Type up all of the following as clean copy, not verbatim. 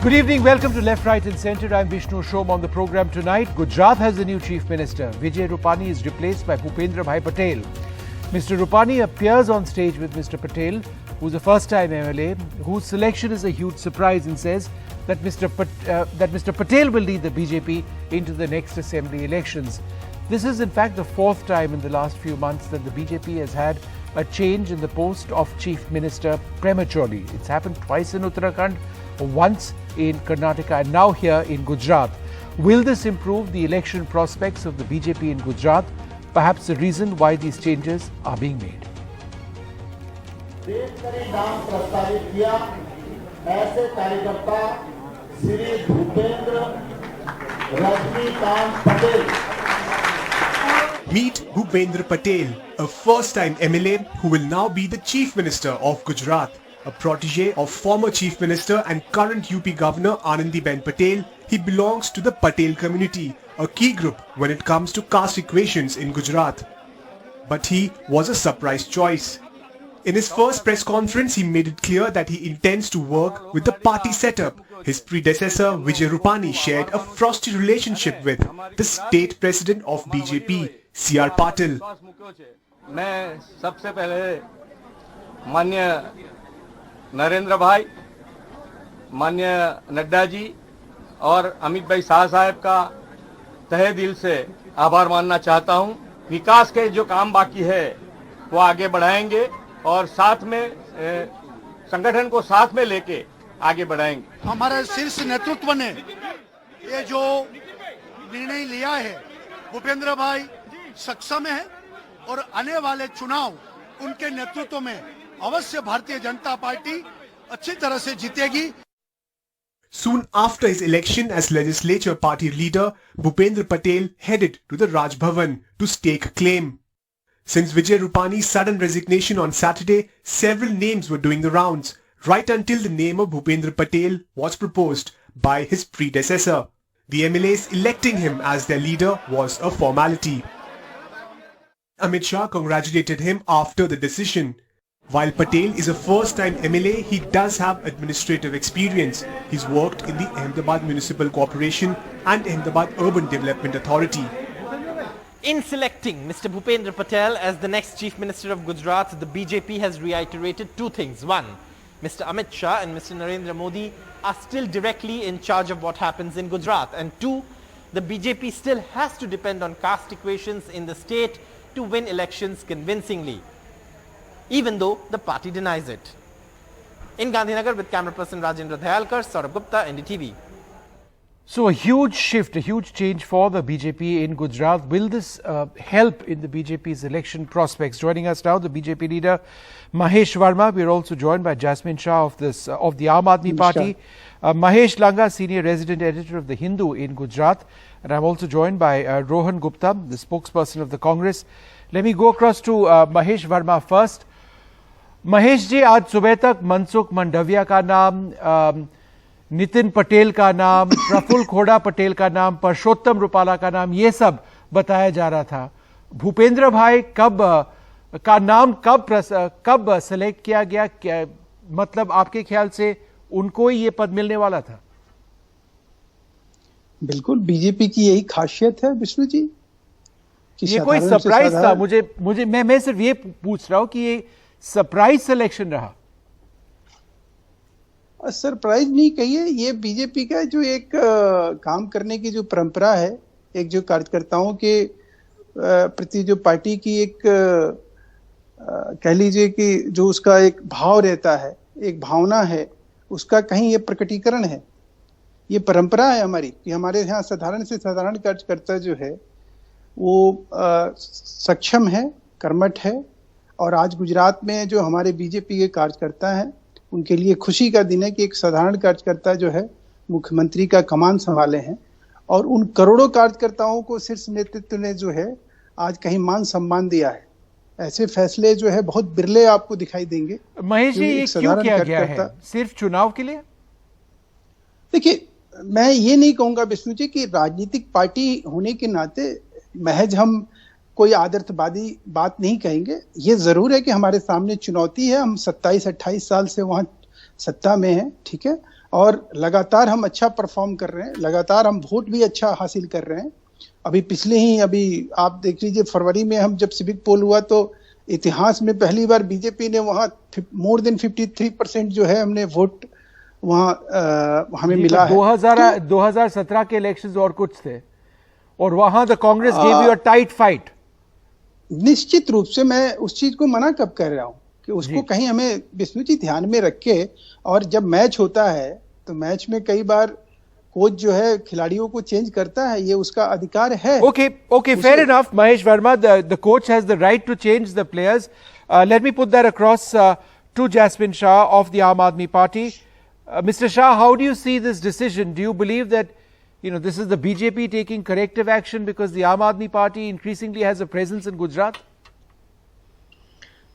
Good evening, welcome to Left, Right and Centre. I'm Vishnu Shom. On the program tonight, Gujarat has a new Chief Minister. Vijay Rupani is replaced by Bhupendra Patel. Mr. Rupani appears on stage with Mr. Patel, who's a first-time MLA, whose selection is a huge surprise, and says that Mr. Patel will lead the BJP into the next assembly elections. This is in fact the fourth time in the last few months that the BJP has had a change in the post of Chief Minister prematurely. It's happened twice in Uttarakhand, once in Karnataka and now here in Gujarat. Will this improve the election prospects of the BJP in Gujarat? Perhaps the reason why these changes are being made. Meet Bhupendra Patel, a first-time MLA who will now be the Chief Minister of Gujarat. A protege of former Chief Minister and current UP Governor Anandiben Patel, he belongs to the Patel community, a key group when it comes to caste equations in Gujarat. But he was a surprise choice. In his first press conference, he made it clear that he intends to work with the party setup. His predecessor Vijay Rupani shared a frosty relationship with the state president of BJP, C.R. Patil. Narendra भाई, माननीय नड्डा जी और अमित भाई शाह साहब का तहे दिल से आभार मानना चाहता हूं। विकास के जो काम बाकी है वो आगे बढ़ाएंगे और साथ में संगठन को साथ में लेके आगे बढ़ाएंगे। हमारे शीर्ष नेतृत्व ने ये जो निर्णय लिया है, भूपेंद्र भाई सक्षम है और आने वाले चुनाव उनके नेतृत्व में अवश्य भारतीय जनता पार्टी अच्छी तरह से जीतेगी। Soon after his election as legislature party leader, Bhupendra Patel headed to the Raj Bhavan to stake claim. Since Vijay Rupani's sudden resignation on Saturday, several names were doing the rounds, right until the name of Bhupendra Patel was proposed by his predecessor. The MLAs electing him as their leader was a formality. Amit Shah congratulated him after the decision. While Patel is a first-time MLA, he does have administrative experience. He's worked in the Ahmedabad Municipal Corporation and Ahmedabad Urban Development Authority. In selecting Mr. Bhupendra Patel as the next Chief Minister of Gujarat, the BJP has reiterated two things. One, Mr. Amit Shah and Mr. Narendra Modi are still directly in charge of what happens in Gujarat. And two, the BJP still has to depend on caste equations in the state to win elections convincingly, even though the party denies it. In Gandhinagar with camera person Rajendra Dayalkar, Saurabh Gupta, NDTV. So a huge shift, a huge change for the BJP in Gujarat. Will this help in the BJP's election prospects? Joining us now, the BJP leader Mahesh Verma. We are also joined by Jasmine Shah of the Aam Aadmi Party. Mahesh Langa, senior resident editor of The Hindu in Gujarat. And I'm also joined by Rohan Gupta, the spokesperson of the Congress. Let me go across to Mahesh Verma first. Mahesh ji, आज सुबह तक मनसुख मंडविया का नाम, नितिन पटेल का नाम, प्रफुल्ल खोड़ा पटेल का नाम, परषोत्तम रूपाला का नाम, ये सब बताया जा रहा था। भूपेंद्र भाई का नाम कब सेलेक्ट किया गया? क्या मतलब आपके ख्याल से उनको ही ये पद मिलने वाला था? बिल्कुल, बीजेपी की यही खासियत है विष्णु जी। ये कोई सरप्राइज था? मैं सिर्फ ये पूछ रहा हूं कि ये सरप्राइज सिलेक्शन रहा? सरप्राइज नहीं कहिए, ये बीजेपी का जो एक काम करने की जो परंपरा है, एक जो कार्यकर्ताओं के प्रति जो पार्टी की एक कह लीजिए कि जो उसका एक भाव रहता है, एक भावना है, उसका कहीं ये प्रकटीकरण है। ये परंपरा है हमारी कि हमारे यहाँ साधारण से साधारण कार्यकर्ता जो है वो सक्षम है, कर्मठ है। और आज गुजरात में जो हमारे बीजेपी के कार्यकर्ता हैं, उनके लिए खुशी का दिन है कि एक साधारण कार्यकर्ता जो है मुख्यमंत्री का कमान संभाले हैं। और उन करोड़ों कार्यकर्ताओं को शीर्ष नेतृत्व ने जो है आज कहीं मान सम्मान दिया है। ऐसे फैसले जो है बहुत बिरले आपको दिखाई देंगे। महेश जी, ये क्यों किया गया है? सिर्फ चुनाव के लिए? देखिए, मैं ये नहीं कहूंगा विष्णु जी कि राजनीतिक पार्टी होने के नाते महज हम कोई आदर्शवादी बात नहीं कहेंगे। ये जरूर है कि हमारे सामने चुनौती है, हम 27-28 साल से वहां सत्ता में हैं, ठीक है। और लगातार हम अच्छा परफॉर्म कर रहे हैं, लगातार हम वोट भी अच्छा हासिल कर रहे हैं। अभी आप देख लीजिए, फरवरी में हम जब सिविक पोल हुआ तो इतिहास में पहली बार बीजेपी ने वहां मोर देन 53% जो है हमने वोट वहां हमें मिला है। 2017 के इलेक्शंस और कुछ थे और वहां the Congress give you a tight fight. निश्चित रूप से मैं उस चीज को मना कब कर रहा हूं कि उसको कहीं हमें विष्णु जी ध्यान में रख के, और जब मैच होता है तो मैच में कई बार कोच जो है खिलाड़ियों को चेंज करता है, ये उसका अधिकार है। Okay, fair enough, Mahesh Verma. The coach has the right to change the players. Let me put that across to Jasmine Shah of the Aam Aadmi Party. Mr. Shah, how do you see this decision? Do you believe that this is the BJP taking corrective action because the Aam Aadmi Party increasingly has a presence in Gujarat?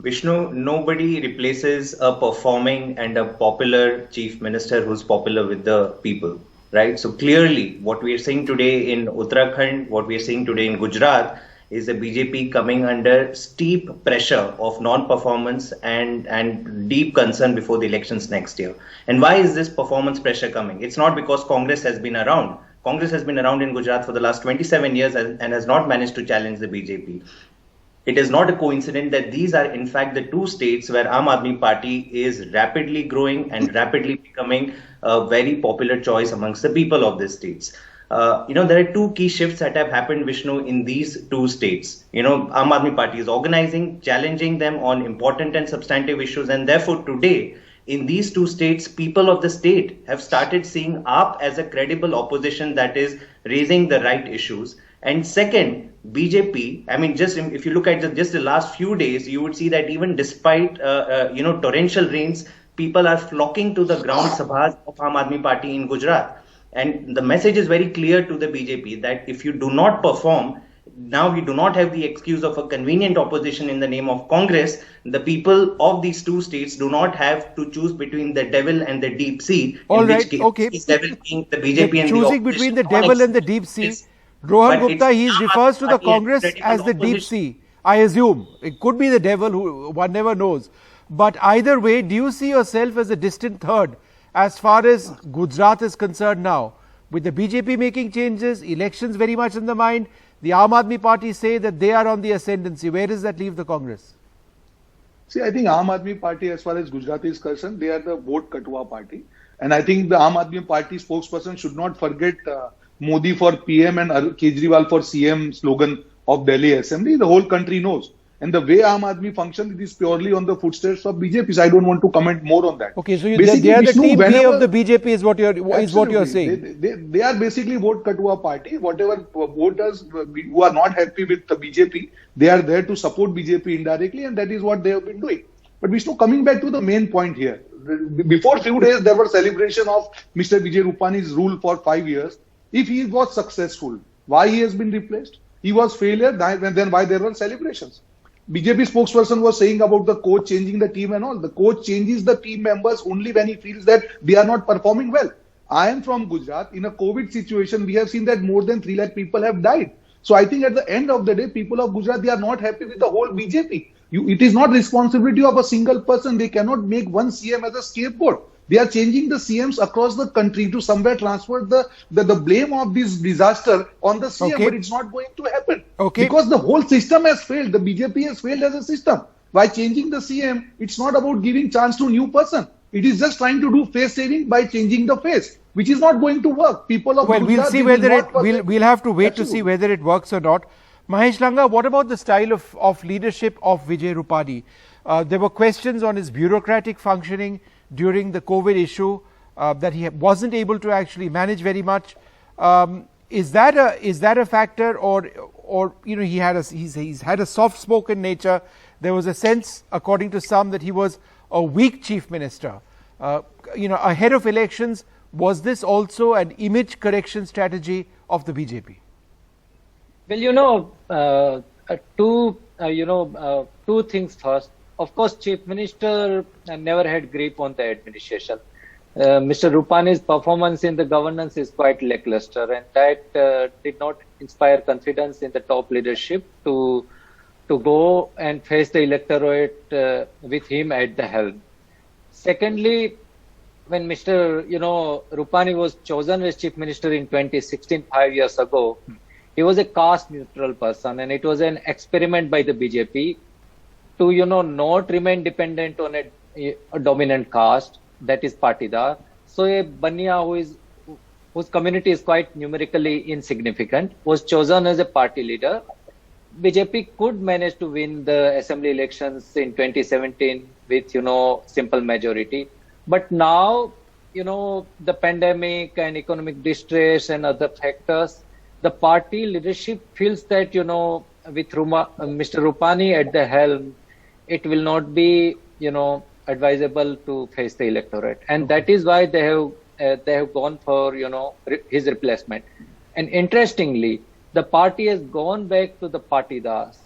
Vishnu, nobody replaces a performing and a popular chief minister who's popular with the people. Right. So clearly what we are seeing today in Uttarakhand, what we are seeing today in Gujarat is the BJP coming under steep pressure of non-performance and deep concern before the elections next year. And why is this performance pressure coming? It's not because Congress has been around. Congress has been around in Gujarat for the last 27 years and has not managed to challenge the BJP. It is not a coincidence that these are in fact the two states where Aam Aadmi Party is rapidly growing and rapidly becoming a very popular choice amongst the people of these states. There are two key shifts that have happened, Vishnu, in these two states. Aam Aadmi Party is organizing, challenging them on important and substantive issues, and therefore today in these two states, people of the state have started seeing AAP as a credible opposition that is raising the right issues. And second, BJP, I mean, just if you look at just the last few days, you would see that even despite, torrential rains, people are flocking to the ground sabhas of Aam Aadmi Party in Gujarat. And the message is very clear to the BJP that if you do not perform, now we do not have the excuse of a convenient opposition in the name of Congress. The people of these two states do not have to choose between the devil and the deep sea. All in right, which case, okay. is devil being the BJP and choosing the between the devil and the deep sea. Rohan Gupta, he refers to the Congress as the deep sea. I assume it could be the devil, who one never knows. But either way, do you see yourself as a distant third as far as Gujarat is concerned now? With the BJP making changes, elections very much in the mind, the Aam Aadmi Party say that they are on the ascendancy. Where does that leave the Congress? See, I think Aam Aadmi Party, as far as Gujarat is concerned, they are the vote Katwa party. And I think the Aam Aadmi Party spokesperson should not forget Modi for PM and Kejriwal for CM slogan of Delhi Assembly. The whole country knows. And the way Aam Aadmi functions, it is purely on the footsteps of BJP. So I don't want to comment more on that. Okay, so they are the team B of the BJP is what you're saying. They are basically vote Katwa party. Whatever voters who are not happy with the BJP, they are there to support BJP indirectly, and that is what they have been doing. But Vishnu, coming back to the main point here, before few days there was celebration of Mr. Vijay Rupani's rule for 5 years. If he was successful, why he has been replaced? He was failure, then why there were celebrations? BJP spokesperson was saying about the coach changing the team and all. The coach changes the team members only when he feels that they are not performing well. I am from Gujarat. In a COVID situation, we have seen that more than 3 lakh people have died. So I think at the end of the day, people of Gujarat, they are not happy with the whole BJP. It is not responsibility of a single person. They cannot make one CM as a scapegoat. They are changing the CMs across the country to somewhere transfer the blame of this disaster on the CM, but it's not going to happen. Because the whole system has failed. The BJP has failed as a system. By changing the CM, it's not about giving chance to a new person. It is just trying to do face saving by changing the face, which is not going to work. People of Gujarat, we'll see whether we'll have to wait to see whether it works or not. Mahesh Langa, what about the style of leadership of Vijay Rupani? There were questions on his bureaucratic functioning during the COVID issue, that he wasn't able to actually manage very much. Is that a factor, or he's had a soft-spoken nature? There was a sense, according to some, that he was a weak chief minister. Ahead of elections, was this also an image correction strategy of the BJP? Well, two things first. Of course, Chief Minister never had grip on the administration. Mr. Rupani's performance in the governance is quite lackluster, and that did not inspire confidence in the top leadership to go and face the electorate with him at the helm. Secondly, when Mr. Rupani was chosen as Chief Minister in 2016, 5 years ago, he was a caste neutral person, and it was an experiment by the BJP to, not remain dependent on a dominant caste, that is Patidar. So a Banya whose community is quite numerically insignificant was chosen as a party leader. BJP could manage to win the assembly elections in 2017 with, simple majority. But now, the pandemic and economic distress and other factors, the party leadership feels that, with Mr. Rupani at the helm, it will not be, advisable to face the electorate. And that is why they have gone for, his replacement. And interestingly, the party has gone back to the Patidars.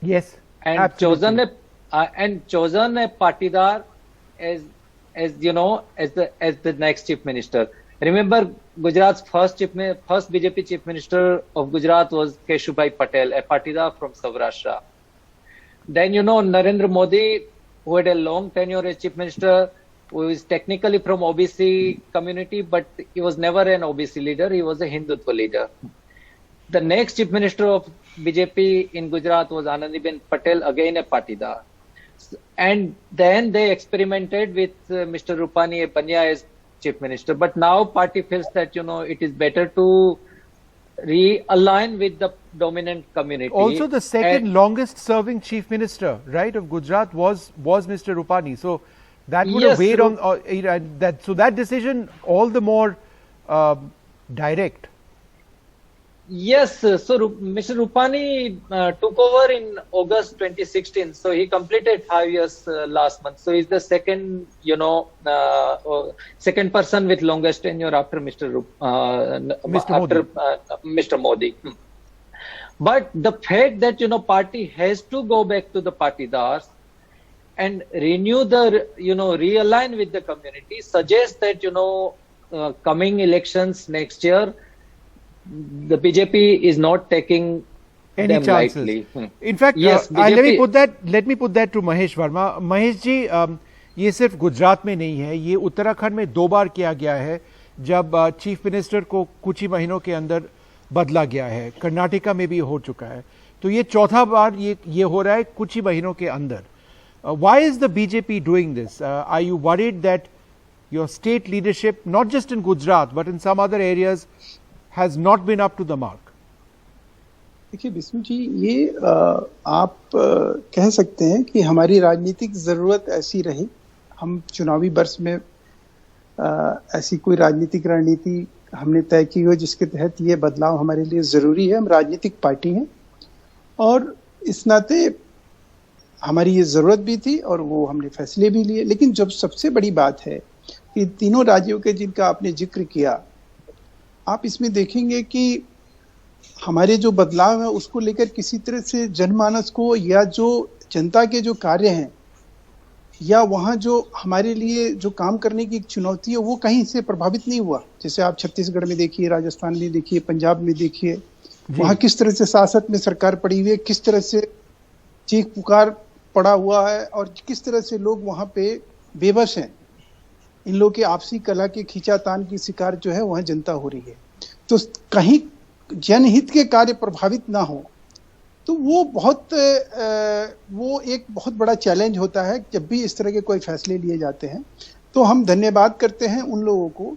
Yes, and absolutely. chosen a Patidar as the next Chief Minister. Remember, Gujarat's first BJP Chief Minister of Gujarat was Keshubhai Patel, a Patidar from Saurashtra. Then, Narendra Modi, who had a long tenure as Chief Minister, who is technically from OBC community, but he was never an OBC leader. He was a Hindutva leader. The next Chief Minister of BJP in Gujarat was Anandiben Patel, again a Patidar. And then they experimented with Mr. Rupani Banya as Chief Minister. But now party feels that, it is better to realign with the dominant community. Also, the second longest serving Chief Minister, right, of Gujarat was Mr. Rupani. So that would have weighed on that. So that decision all the more direct. Yes, so Mr. Rupani took over in August 2016. So he completed 5 years last month. So he's the second, second person with longest tenure after Mr. Modi. But the fact that, party has to go back to the Patidars and renew the, realign with the community suggests that, coming elections next year, the BJP is not taking any them chances. Lightly. In fact, yes, let me put that to Mahesh Verma. Mahesh ji, ये सिर्फ गुजरात में नहीं है, ये उत्तराखंड में 2 बार किया गया है जब चीफ मिनिस्टर को कुछ ही महीनों के अंदर बदला गया है. कर्नाटका में भी हो चुका है, तो ये चौथा बार ये हो रहा है कुछ ही महीनों के अंदर. Why is the BJP doing this? Are you worried that your state leadership, not just in Gujarat but in some other areas, has not been up to the mark? देखिए विष्णु जी, ये आप कह सकते हैं कि हमारी राजनीतिक जरूरत ऐसी रही. हम चुनावी वर्ष में ऐसी कोई राजनीतिक रणनीति हमने तय की हो जिसके तहत ये बदलाव हमारे लिए जरूरी है. हम राजनीतिक पार्टी हैं और इस नाते हमारी ये जरूरत भी थी और वो हमने फैसले भी लिए. लेकिन जब सबसे बड़ी बात है कि तीनों राज्यों के जिनका आपने जिक्र किया, आप इसमें देखेंगे कि हमारे जो बदलाव है उसको लेकर किसी तरह से जनमानस को या जो जनता के जो कार्य हैं या वहाँ जो हमारे लिए जो काम करने की चुनौती है वो कहीं से प्रभावित नहीं हुआ. जैसे आप छत्तीसगढ़ में देखिए, राजस्थान में देखिए, पंजाब में देखिए, वहाँ किस तरह से सासत में सरकार पड़ी हुई है, किस तरह से चीख पुकार पड़ा हुआ है और किस तरह से लोग वहाँ पे बेबस हैं. इन लोगों के आपसी कला के खींचातान की शिकार जो है वहाँ जनता हो रही है. तो कहीं जनहित के कार्य प्रभावित ना हो तो वो एक बहुत बड़ा चैलेंज होता है जब भी इस तरह के कोई फैसले लिए जाते हैं. तो हम धन्यवाद करते हैं उन लोगों को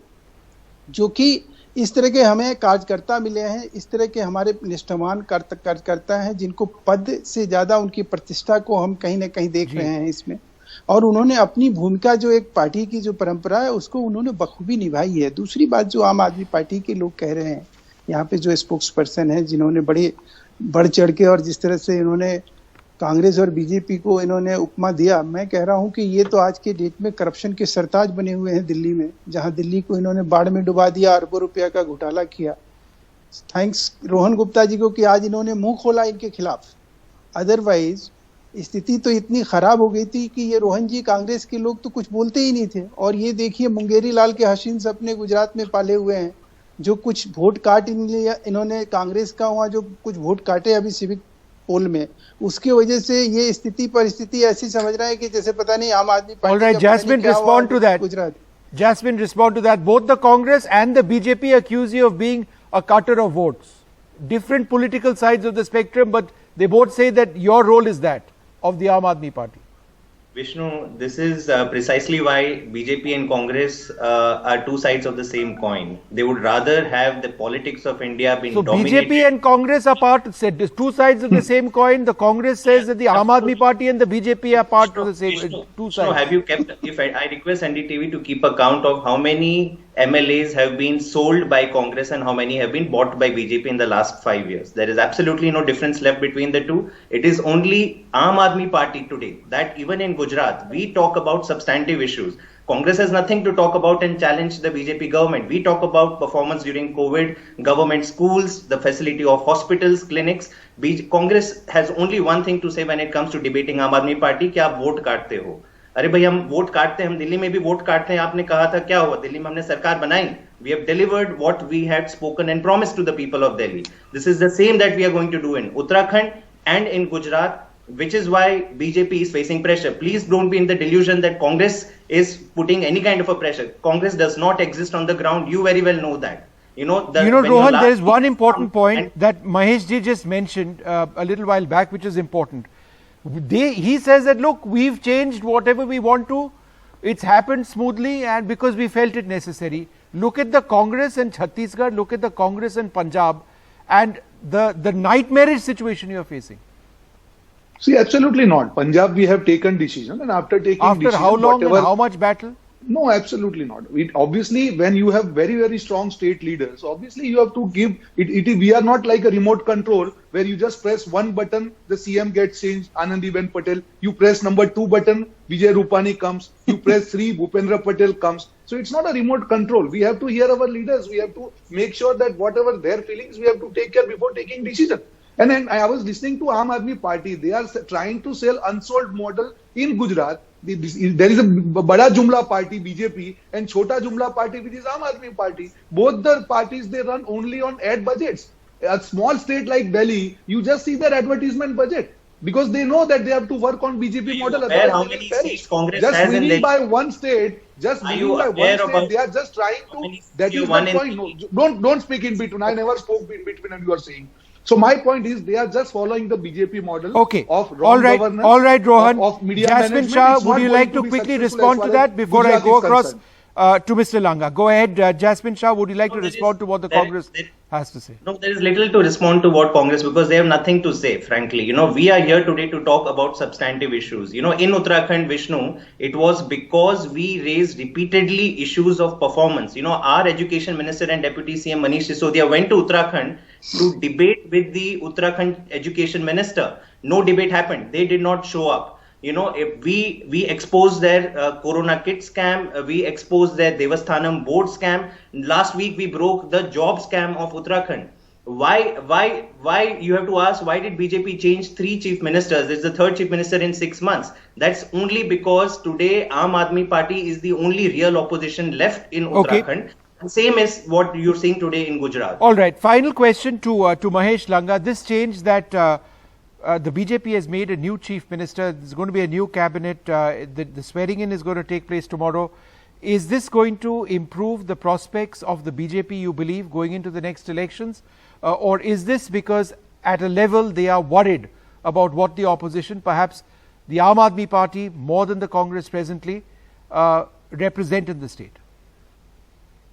जो कि इस तरह के हमें कार्यकर्ता मिले हैं, इस तरह के हमारे निष्ठावान कार्यकर्ता हैं जिनको पद से ज्यादा उनकी प्रतिष्ठा को हम कहीं ना कहीं देख रहे हैं इसमें. और उन्होंने अपनी भूमिका जो एक पार्टी की जो परंपरा है उसको उन्होंने बखूबी निभाई है. दूसरी बात जो आम आदमी पार्टी के लोग कह रहे हैं, यहाँ पे जो स्पोक्स पर्सन है जिन्होंने बड़े बढ़ चढ़ के और जिस तरह से इन्होंने कांग्रेस और बीजेपी को इन्होंने उपमा दिया, मैं कह रहा हूँ कि ये तो आज के डेट में करप्शन के सरताज बने हुए हैं दिल्ली में, जहाँ दिल्ली को इन्होंने बाढ़ में डुबा दिया, अरबों रुपया का घोटाला किया. थैंक्स रोहन गुप्ता जी को कि आज इन्होंने मुंह खोला इनके खिलाफ. अदरवाइज स्थिति तो इतनी खराब हो गई थी कि ये रोहन जी कांग्रेस के लोग तो कुछ बोलते ही नहीं थे. और ये देखिए मुंगेरी लाल के हसीन सपने गुजरात में पाले हुए हैं, जो कुछ वोट काट इन्होंने कांग्रेस का वहाँ जो कुछ वोट काटे अभी सिविक पोल में, उसकी वजह से ये परिस्थिति ऐसी समझ रहा है कि जैसे पता नहीं आम आदमी party. All right, Jasmine, respond to that. Gujarat. Jasmine, respond to that. Both the Congress and the BJP accuse you of being a cutter of votes. Different political sides of the spectrum, but they both say that your role is that of the Aam Aadmi Party. Vishnu, this is precisely why BJP and Congress are two sides of the same coin. They would rather have the politics of India being dominated. BJP and Congress are two sides of the same coin. The Congress says that the Aam Aadmi Party and the BJP are part of the same two sides. So have you kept, if I request NDTV to keep account of how many MLAs have been sold by Congress and how many have been bought by BJP in the last 5 years. There is absolutely no difference left between the two. It is only Aam Aadmi Party today that even in Gujarat, we talk about substantive issues. Congress has nothing to talk about and challenge the BJP government. We talk about performance during COVID, government schools, the facility of hospitals, clinics. Congress has only one thing to say when it comes to debating Aam Aadmi Party, कि आप vote काटते हो. अरे भाई हम vote काटते हैं, हम दिल्ली में भी वोट काटते हैं. आपने कहा था क्या हुआ? दिल्ली में हमने सरकार बनाई. We have delivered what we had spoken and promised to the people of Delhi. This is the same that we are going to do in Uttarakhand and in Gujarat, which is why BJP is facing pressure. Please don't be in the delusion that Congress is putting any kind of a pressure. Congress does not exist on the ground. You very well know that. Rohan, there is one important point that Mahesh ji just mentioned a little while back, which is important. He says that, look, we've changed whatever we want to. It's happened smoothly and because we felt it necessary. Look at the Congress in Chhattisgarh, look at the Congress in Punjab and the nightmarish situation you are facing. See, absolutely not. Punjab, we have taken decision and after taking decision... After how long and how much battle? No, absolutely not. Obviously, when you have very, very strong state leaders, obviously you have to give it. We are not like a remote control where you just press one button, the CM gets changed, Anandiben Patel. You press number 2 button, Vijay Rupani comes. You press 3, Bhupendra Patel comes. So it's not a remote control. We have to hear our leaders. We have to make sure that whatever their feelings, we have to take care before taking decision. And then I was listening to Aam Aadmi Party. They are trying to sell unsold model in Gujarat. There is a Bada Jumla party, BJP, and Chota Jumla party, which is Aam Aadmi Party. Both the parties, they run only on ad budgets. A small state like Delhi, you just see their advertisement budget. Because they know that they have to work on BJP model. How many seats Congress just has winning in by one state, they are just trying to, that is my point. No, don't speak in between. I never spoke in between and you are saying. So my point is they are just following the BJP model of wrong governance. All right, Rohan. Of media Jasmine Shah, would you like to quickly respond to that before I go across to Mr. Langa? Go ahead, Jasmine Shah. Would you like to respond to what the Congress has to say? No, there is little to respond to what Congress, because they have nothing to say, frankly. We are here today to talk about substantive issues. In Uttarakhand, Vishnu, it was because we raised repeatedly issues of performance. Our Education Minister and Deputy CM Manish Sisodia went to Uttarakhand to debate with the Uttarakhand Education Minister. No debate happened. They did not show up. If we exposed their Corona kit scam, we exposed their Devasthanam board scam. Last week we broke the job scam of Uttarakhand. Why you have to ask, why did BJP change 3 chief ministers? It's the 3rd chief minister in 6 months. That's only because today Aam Aadmi Party is the only real opposition left in Uttarakhand. Same as what you're seeing today in Gujarat. All right. Final question to Mahesh Langa. This change that the BJP has made a new chief minister. There's going to be a new cabinet. The swearing in is going to take place tomorrow. Is this going to improve the prospects of the BJP, you believe, going into the next elections? Or is this because at a level they are worried about what the opposition, perhaps the Aam Aadmi Party, more than the Congress presently, represent in the state?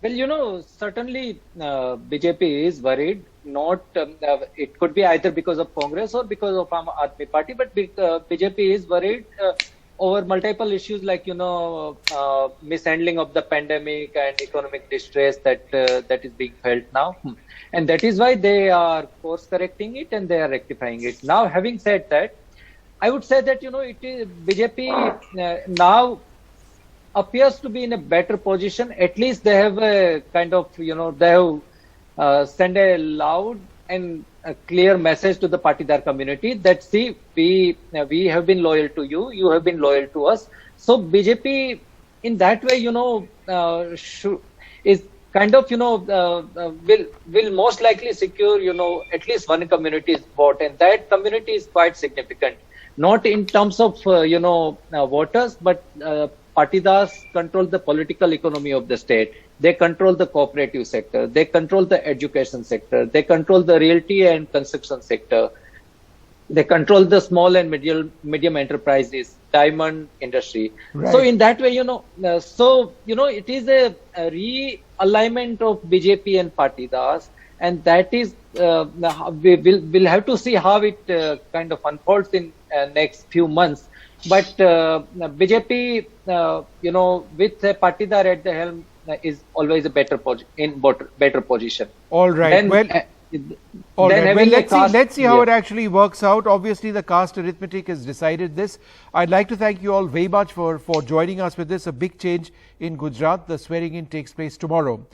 Well, certainly BJP is worried. It could be either because of Congress or because of Aam Aadmi Party, but BJP is worried over multiple issues like, mishandling of the pandemic and economic distress that is being felt now. And that is why they are course correcting it and they are rectifying it. Now, having said that, I would say that, it is BJP now appears to be in a better position. At least they have a kind of, they have sent a loud and a clear message to the Patidar community that, see, we have been loyal to you, you have been loyal to us. So BJP in that way, is kind of, will most likely secure, at least one community's vote, and that community is quite significant. Not in terms of, voters, but Patidars control the political economy of the state. They control the cooperative sector. They control the education sector. They control the realty and construction sector. They control the small and medium enterprises, diamond industry. Right. So in that way, it is a realignment of BJP and Patidars, and that is we'll have to see how it kind of unfolds in next few months. But BJP, with a Patidar at the helm, is always a better position. All right. Well, let's see how it actually works out. Obviously, the caste arithmetic has decided this. I'd like to thank you all very much for joining us with this. A big change in Gujarat. The swearing in takes place tomorrow.